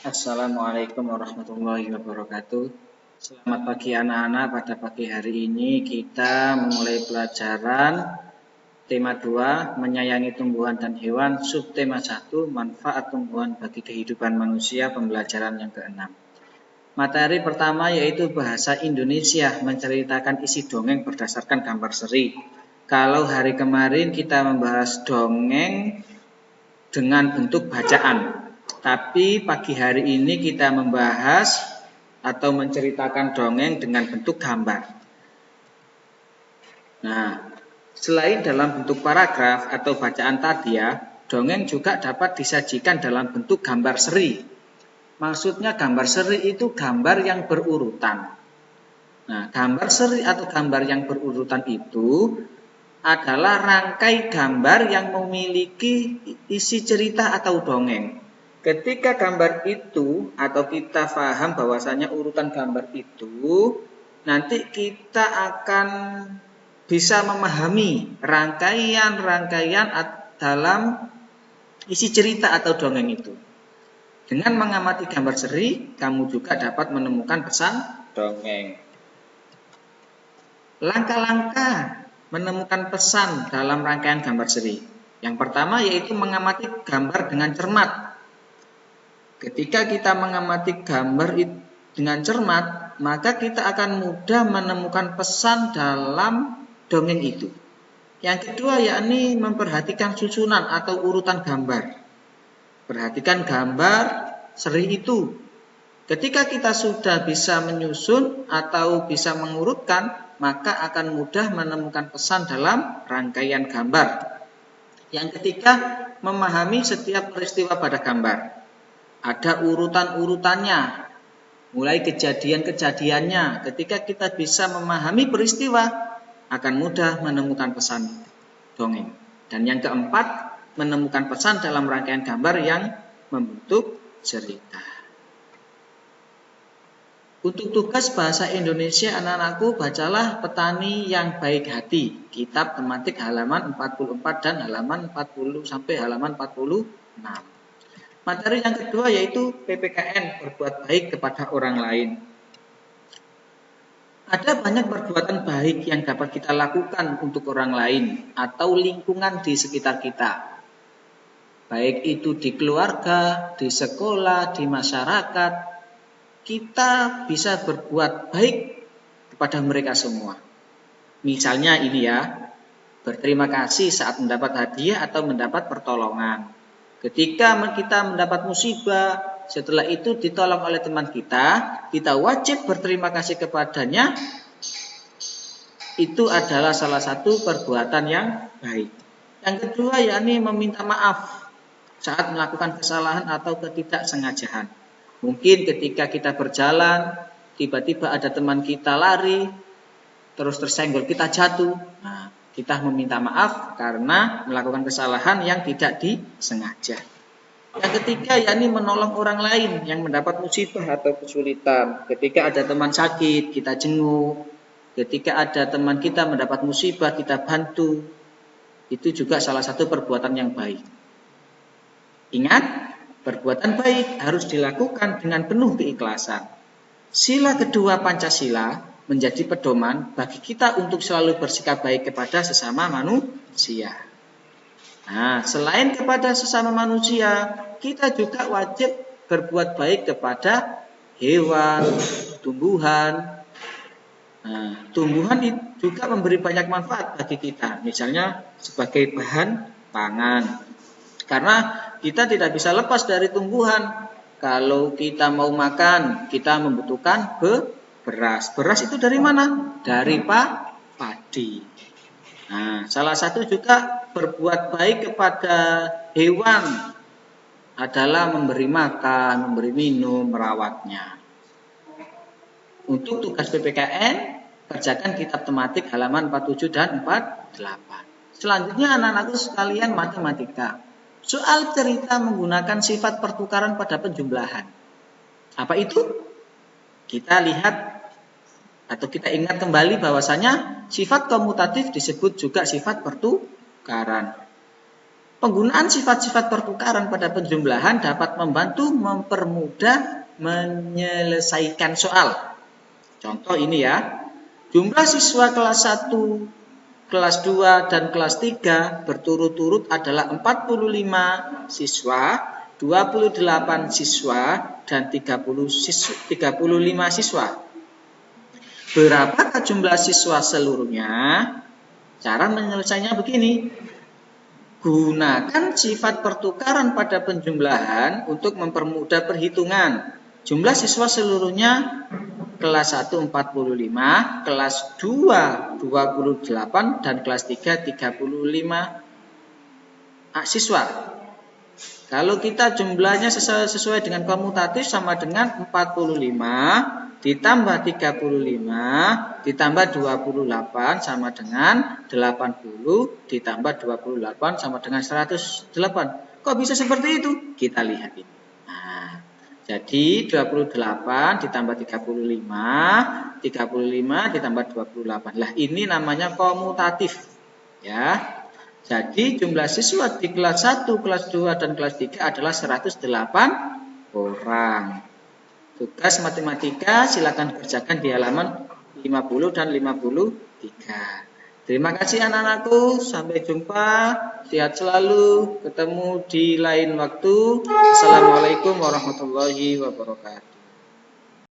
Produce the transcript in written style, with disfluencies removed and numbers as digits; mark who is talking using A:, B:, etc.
A: Assalamualaikum warahmatullahi wabarakatuh. Selamat pagi anak-anak. Pada pagi hari ini kita memulai pelajaran tema 2, menyayangi tumbuhan dan hewan, subtema 1, manfaat tumbuhan bagi kehidupan manusia, pembelajaran yang ke-6. Materi pertama yaitu bahasa Indonesia, menceritakan isi dongeng berdasarkan gambar seri. Kalau hari kemarin kita membahas dongeng dengan bentuk bacaan, tapi pagi hari ini kita membahas atau menceritakan dongeng dengan bentuk gambar. Nah, selain dalam bentuk paragraf atau bacaan tadiah, dongeng juga dapat disajikan dalam bentuk gambar seri. Maksudnya gambar seri itu gambar yang berurutan. Nah, gambar seri atau gambar yang berurutan itu adalah rangkai gambar yang memiliki isi cerita atau dongeng. Ketika gambar itu atau kita paham bahwasanya urutan gambar itu, nanti kita akan bisa memahami rangkaian-rangkaian dalam isi cerita atau dongeng itu. Dengan mengamati gambar seri, kamu juga dapat menemukan pesan dongeng. Langkah-langkah menemukan pesan dalam rangkaian gambar seri. Yang pertama yaitu mengamati gambar dengan cermat. Ketika kita mengamati gambar dengan cermat, maka kita akan mudah menemukan pesan dalam dongeng itu. Yang kedua yakni memperhatikan susunan atau urutan gambar. Perhatikan gambar seri itu. Ketika kita sudah bisa menyusun atau bisa mengurutkan, maka akan mudah menemukan pesan dalam rangkaian gambar. Yang ketiga, memahami setiap peristiwa pada gambar. Ada urutan-urutannya, mulai kejadian-kejadiannya. Ketika kita bisa memahami peristiwa, akan mudah menemukan pesan dongeng. Dan yang keempat, menemukan pesan dalam rangkaian gambar yang membentuk cerita. Untuk tugas bahasa Indonesia anak-anakku, bacalah Petani yang Baik Hati, kitab tematik halaman 44 dan halaman 40 sampai halaman 46. Materi yang kedua yaitu PPKN, berbuat baik kepada orang lain. Ada banyak perbuatan baik yang dapat kita lakukan untuk orang lain atau lingkungan di sekitar kita. Baik itu di keluarga, di sekolah, di masyarakat, kita bisa berbuat baik kepada mereka semua. Misalnya ini ya, berterima kasih saat mendapat hadiah atau mendapat pertolongan. Ketika kita mendapat musibah, setelah itu ditolong oleh teman kita wajib berterima kasih kepadanya. Itu adalah salah satu perbuatan yang baik. Yang kedua yakni meminta maaf saat melakukan kesalahan atau ketidaksengajaan. Mungkin ketika kita berjalan, tiba-tiba ada teman kita lari, terus tersenggol, kita jatuh. Nah, kita meminta maaf karena melakukan kesalahan yang tidak disengaja. Yang ketiga, yakni menolong orang lain yang mendapat musibah atau kesulitan. Ketika ada teman sakit, kita jenguk. Ketika ada teman kita mendapat musibah, kita bantu. Itu juga salah satu perbuatan yang baik. Ingat, perbuatan baik harus dilakukan dengan penuh keikhlasan. Sila kedua Pancasila menjadi pedoman bagi kita untuk selalu bersikap baik kepada sesama manusia. Nah, selain kepada sesama manusia, kita juga wajib berbuat baik kepada hewan, tumbuhan. Nah, tumbuhan juga memberi banyak manfaat bagi kita, misalnya sebagai bahan pangan. Karena kita tidak bisa lepas dari tumbuhan. Kalau kita mau makan, kita membutuhkan beras. Beras itu dari mana? Dari padi. Nah, salah satu juga berbuat baik kepada hewan adalah memberi makan, memberi minum, merawatnya. Untuk tugas PPKN, kerjakan kitab tematik halaman 47 dan 48. Selanjutnya anak-anakku sekalian matematika. Soal cerita menggunakan sifat pertukaran pada penjumlahan. Apa itu? Kita lihat atau kita ingat kembali bahwasanya sifat komutatif disebut juga sifat pertukaran. Penggunaan sifat-sifat pertukaran pada penjumlahan dapat membantu mempermudah menyelesaikan soal. Contoh ini ya, jumlah siswa kelas 1, kelas 2, dan kelas 3 berturut-turut adalah 45 siswa, 28 siswa, dan 35 siswa. Berapakah jumlah siswa seluruhnya? Cara menyelesaikannya begini. Gunakan sifat pertukaran pada penjumlahan untuk mempermudah perhitungan. Jumlah siswa seluruhnya kelas 1 45, kelas 2 28, dan kelas 3 35 siswa. Kalau kita jumlahnya sesuai dengan komutatif sama dengan 45 ditambah 35 ditambah 28 sama dengan 80 ditambah 28 sama dengan 108. Kok bisa seperti itu? Kita lihat ini. Nah, jadi 28 ditambah 35 ditambah 28. Lah ini namanya komutatif. Ya. Jadi jumlah siswa di kelas 1, kelas 2, dan kelas 3 adalah 108 orang. Tugas matematika silakan kerjakan di halaman 50 dan 53. Terima kasih anak-anakku, sampai jumpa, sehat selalu, ketemu di lain waktu. Assalamualaikum warahmatullahi wabarakatuh.